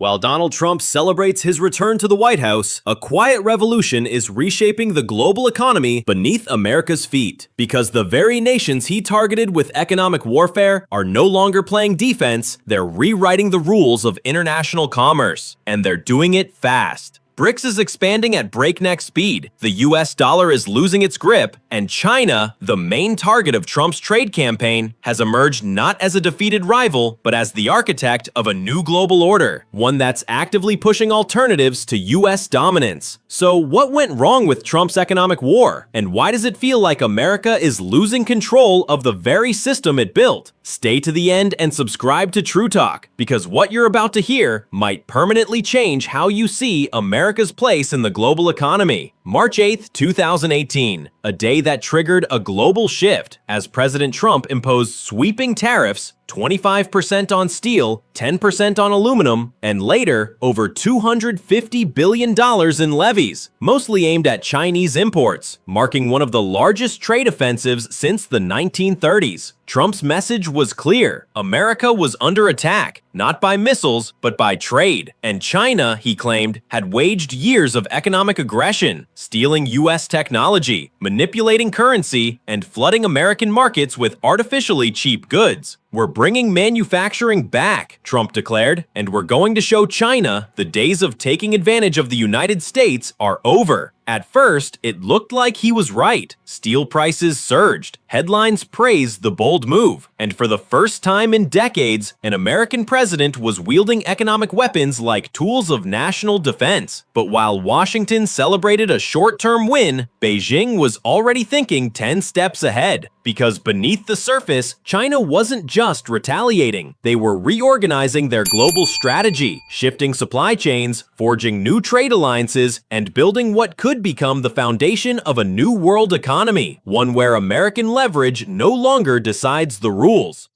While Donald Trump celebrates his return to the White House, a quiet revolution is reshaping the global economy beneath America's feet. Because the very nations he targeted with economic warfare are no longer playing defense, they're rewriting the rules of international commerce. And they're doing it fast. BRICS is expanding at breakneck speed, the US dollar is losing its grip, and China, the main target of Trump's trade campaign, has emerged not as a defeated rival, but as the architect of a new global order, one that's actively pushing alternatives to US dominance. So what went wrong with Trump's economic war? And why does it feel like America is losing control of the very system it built? Stay to the end and subscribe to True Talk, because what you're about to hear might permanently change how you see America's place in the global economy. March 8, 2018, a day that triggered a global shift as President Trump imposed sweeping tariffs, 25% on steel, 10% on aluminum, and later, over $250 billion in levies, mostly aimed at Chinese imports, marking one of the largest trade offensives since the 1930s. Trump's message was clear. America was under attack, not by missiles, but by trade. And China, he claimed, had waged years of economic aggression, stealing US technology, manipulating currency, and flooding American markets with artificially cheap goods. "We're bringing manufacturing back," Trump declared, "and we're going to show China the days of taking advantage of the United States are over." At first, it looked like he was right. Steel prices surged. Headlines praised the bold move. And for the first time in decades, an American president was wielding economic weapons like tools of national defense. But while Washington celebrated a short-term win, Beijing was already thinking 10 steps ahead. Because beneath the surface, China wasn't just retaliating. They were reorganizing their global strategy, shifting supply chains, forging new trade alliances, and building what could become the foundation of a new world economy, one where American leverage no longer decides the rules.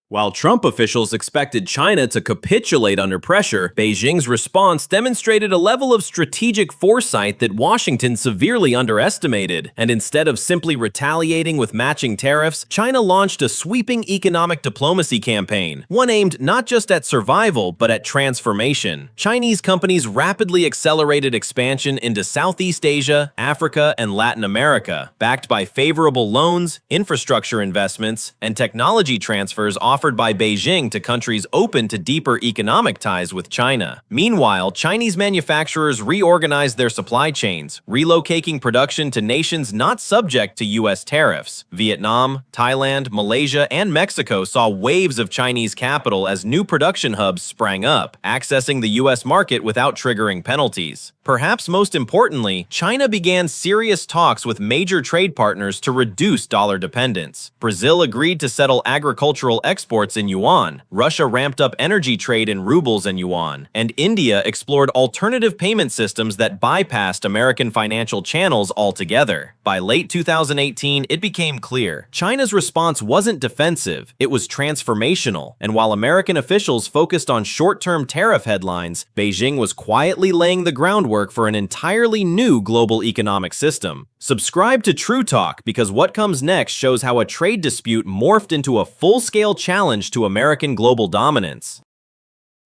While Trump officials expected China to capitulate under pressure, Beijing's response demonstrated a level of strategic foresight that Washington severely underestimated. And instead of simply retaliating with matching tariffs, China launched a sweeping economic diplomacy campaign, one aimed not just at survival, but at transformation. Chinese companies rapidly accelerated expansion into Southeast Asia, Africa, and Latin America, backed by favorable loans, infrastructure investments, and technology transfers offered by Beijing to countries open to deeper economic ties with China. Meanwhile, Chinese manufacturers reorganized their supply chains, relocating production to nations not subject to US tariffs. Vietnam, Thailand, Malaysia, and Mexico saw waves of Chinese capital as new production hubs sprang up, accessing the US market without triggering penalties. Perhaps most importantly, China began serious talks with major trade partners to reduce dollar dependence. Brazil agreed to settle agricultural exports in yuan, Russia ramped up energy trade in rubles and yuan, and India explored alternative payment systems that bypassed American financial channels altogether. By late 2018, it became clear China's response wasn't defensive, it was transformational. And while American officials focused on short-term tariff headlines, Beijing was quietly laying the groundwork for an entirely new global economic system. Subscribe to True Talk, because what comes next shows how a trade dispute morphed into a full-scale challenge to American global dominance.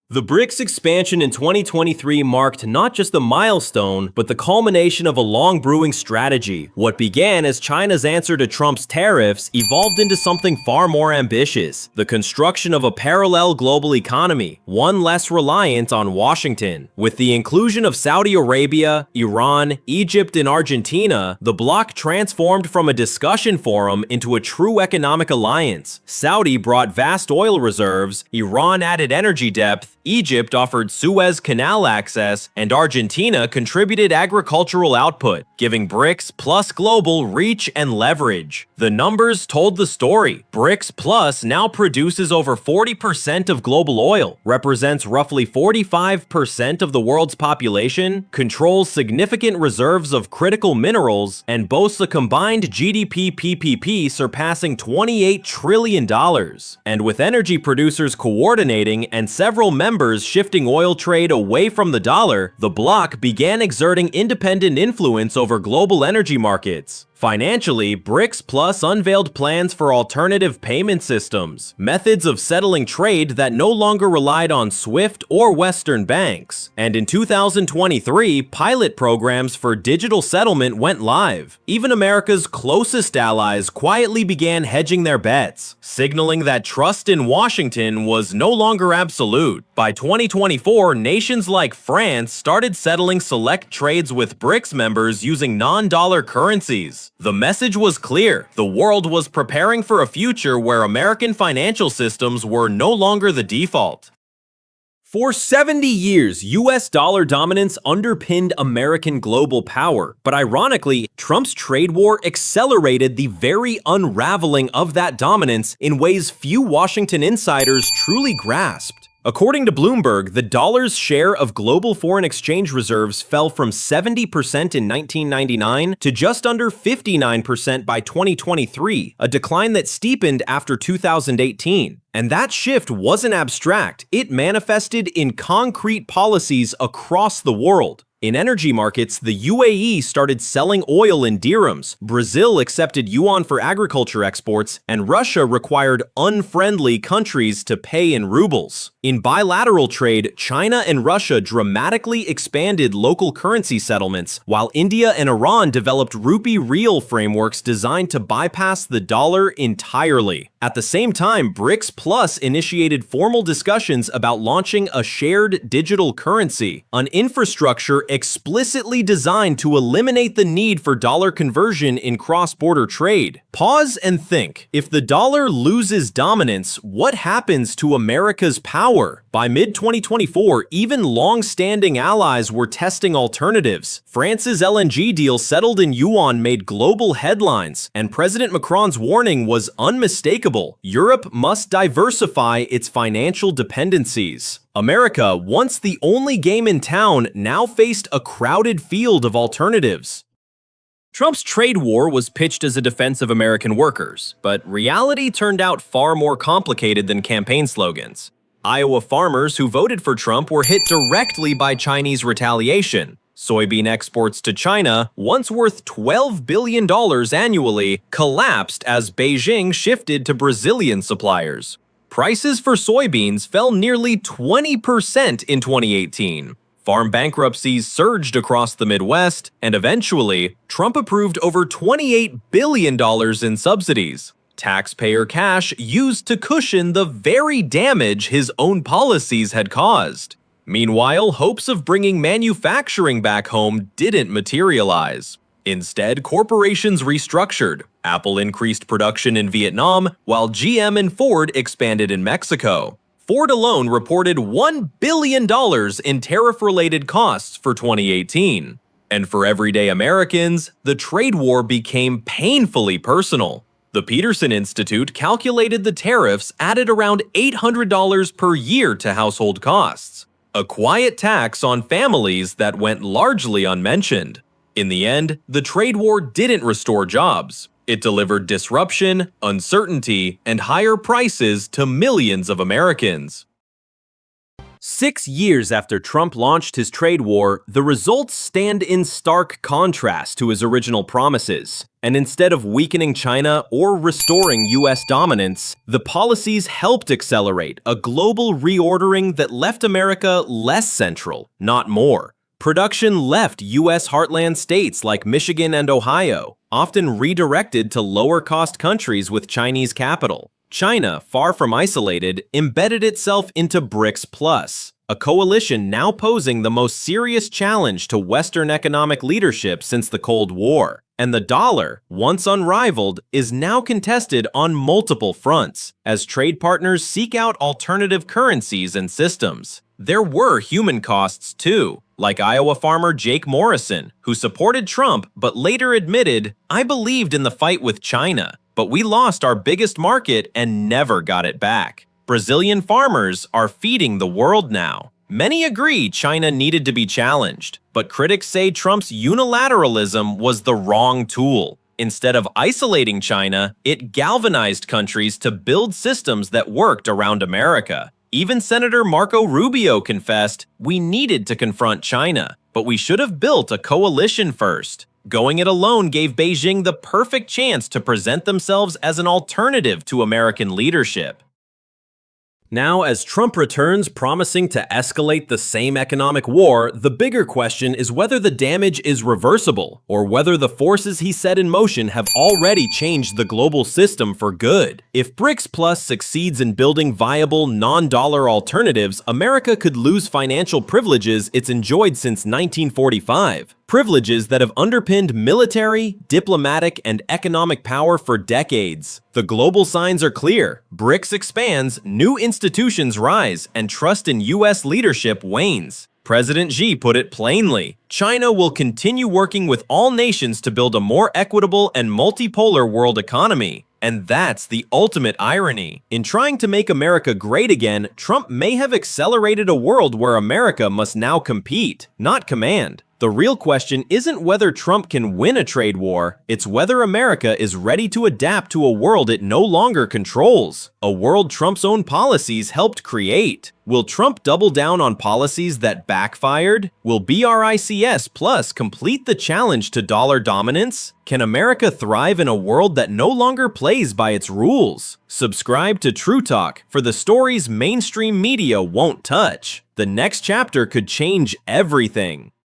The BRICS expansion in 2023 marked not just the milestone, but the culmination of a long-brewing strategy. What began as China's answer to Trump's tariffs evolved into something far more ambitious: the construction of a parallel global economy, one less reliant on Washington. With the inclusion of Saudi Arabia, Iran, Egypt, and Argentina, the bloc transformed from a discussion forum into a true economic alliance. Saudi brought vast oil reserves, Iran added energy depth, Egypt offered Suez Canal access, and Argentina contributed agricultural output, giving BRICS plus global reach and leverage. The numbers told the story. BRICS Plus now produces over 40% of global oil, represents roughly 45% of the world's population, controls significant reserves of critical minerals, and boasts a combined GDP PPP surpassing $28 trillion. And with energy producers coordinating and several members shifting oil trade away from the dollar, the bloc began exerting independent influence over global energy markets. Financially, BRICS Plus unveiled plans for alternative payment systems, methods of settling trade that no longer relied on SWIFT or Western banks. And in 2023, pilot programs for digital settlement went live. Even America's closest allies quietly began hedging their bets, signaling that trust in Washington was no longer absolute. By 2024, nations like France started settling select trades with BRICS members using non-dollar currencies. The message was clear. The world was preparing for a future where American financial systems were no longer the default. For 70 years, US dollar dominance underpinned American global power, but ironically, Trump's trade war accelerated the very unraveling of that dominance in ways few Washington insiders truly grasped. According to Bloomberg, the dollar's share of global foreign exchange reserves fell from 70% in 1999 to just under 59% by 2023, a decline that steepened after 2018. And that shift wasn't abstract, it manifested in concrete policies across the world. In energy markets, the UAE started selling oil in dirhams, Brazil accepted yuan for agriculture exports, and Russia required unfriendly countries to pay in rubles. In bilateral trade, China and Russia dramatically expanded local currency settlements, while India and Iran developed rupee-real frameworks designed to bypass the dollar entirely. At the same time, BRICS Plus initiated formal discussions about launching a shared digital currency, an infrastructure explicitly designed to eliminate the need for dollar conversion in cross-border trade. Pause and think. If the dollar loses dominance, what happens to America's power? By mid-2024, even long-standing allies were testing alternatives. France's LNG deal settled in yuan made global headlines, and President Macron's warning was unmistakable. Europe must diversify its financial dependencies. America, once the only game in town, now faced a crowded field of alternatives. Trump's trade war was pitched as a defense of American workers, but reality turned out far more complicated than campaign slogans. Iowa farmers who voted for Trump were hit directly by Chinese retaliation. Soybean exports to China, once worth $12 billion annually, collapsed as Beijing shifted to Brazilian suppliers. Prices for soybeans fell nearly 20% in 2018. Farm bankruptcies surged across the Midwest, and eventually, Trump approved over $28 billion in subsidies. Taxpayer cash used to cushion the very damage his own policies had caused. Meanwhile, hopes of bringing manufacturing back home didn't materialize. Instead, corporations restructured. Apple increased production in Vietnam, while GM and Ford expanded in Mexico. Ford alone reported $1 billion in tariff-related costs for 2018. And for everyday Americans, the trade war became painfully personal. The Peterson Institute calculated the tariffs added around $800 per year to household costs, a quiet tax on families that went largely unmentioned. In the end, the trade war didn't restore jobs. It delivered disruption, uncertainty, and higher prices to millions of Americans. 6 years after Trump launched his trade war, the results stand in stark contrast to his original promises. And instead of weakening China or restoring US dominance, the policies helped accelerate a global reordering that left America less central, not more. Production left US heartland states like Michigan and Ohio, often redirected to lower-cost countries with Chinese capital. China, far from isolated, embedded itself into BRICS Plus, a coalition now posing the most serious challenge to Western economic leadership since the Cold War. And the dollar, once unrivaled, is now contested on multiple fronts, as trade partners seek out alternative currencies and systems. There were human costs too, like Iowa farmer Jake Morrison, who supported Trump but later admitted, "I believed in the fight with China, but we lost our biggest market and never got it back." Brazilian farmers are feeding the world now. Many agree China needed to be challenged, but critics say Trump's unilateralism was the wrong tool. Instead of isolating China, it galvanized countries to build systems that worked around America. Even Senator Marco Rubio confessed, "We needed to confront China, but we should have built a coalition first." Going it alone gave Beijing the perfect chance to present themselves as an alternative to American leadership. Now, as Trump returns promising to escalate the same economic war, the bigger question is whether the damage is reversible, or whether the forces he set in motion have already changed the global system for good. If BRICS Plus succeeds in building viable, non-dollar alternatives, America could lose financial privileges it's enjoyed since 1945. Privileges that have underpinned military, diplomatic, and economic power for decades. The global signs are clear. BRICS expands, new institutions rise, and trust in U.S. leadership wanes. President Xi put it plainly. China will continue working with all nations to build a more equitable and multipolar world economy. And that's the ultimate irony. In trying to make America great again, Trump may have accelerated a world where America must now compete, not command. The real question isn't whether Trump can win a trade war, it's whether America is ready to adapt to a world it no longer controls, a world Trump's own policies helped create. Will Trump double down on policies that backfired? Will BRICS Plus complete the challenge to dollar dominance? Can America thrive in a world that no longer plays by its rules? Subscribe to True Talk for the stories mainstream media won't touch. The next chapter could change everything.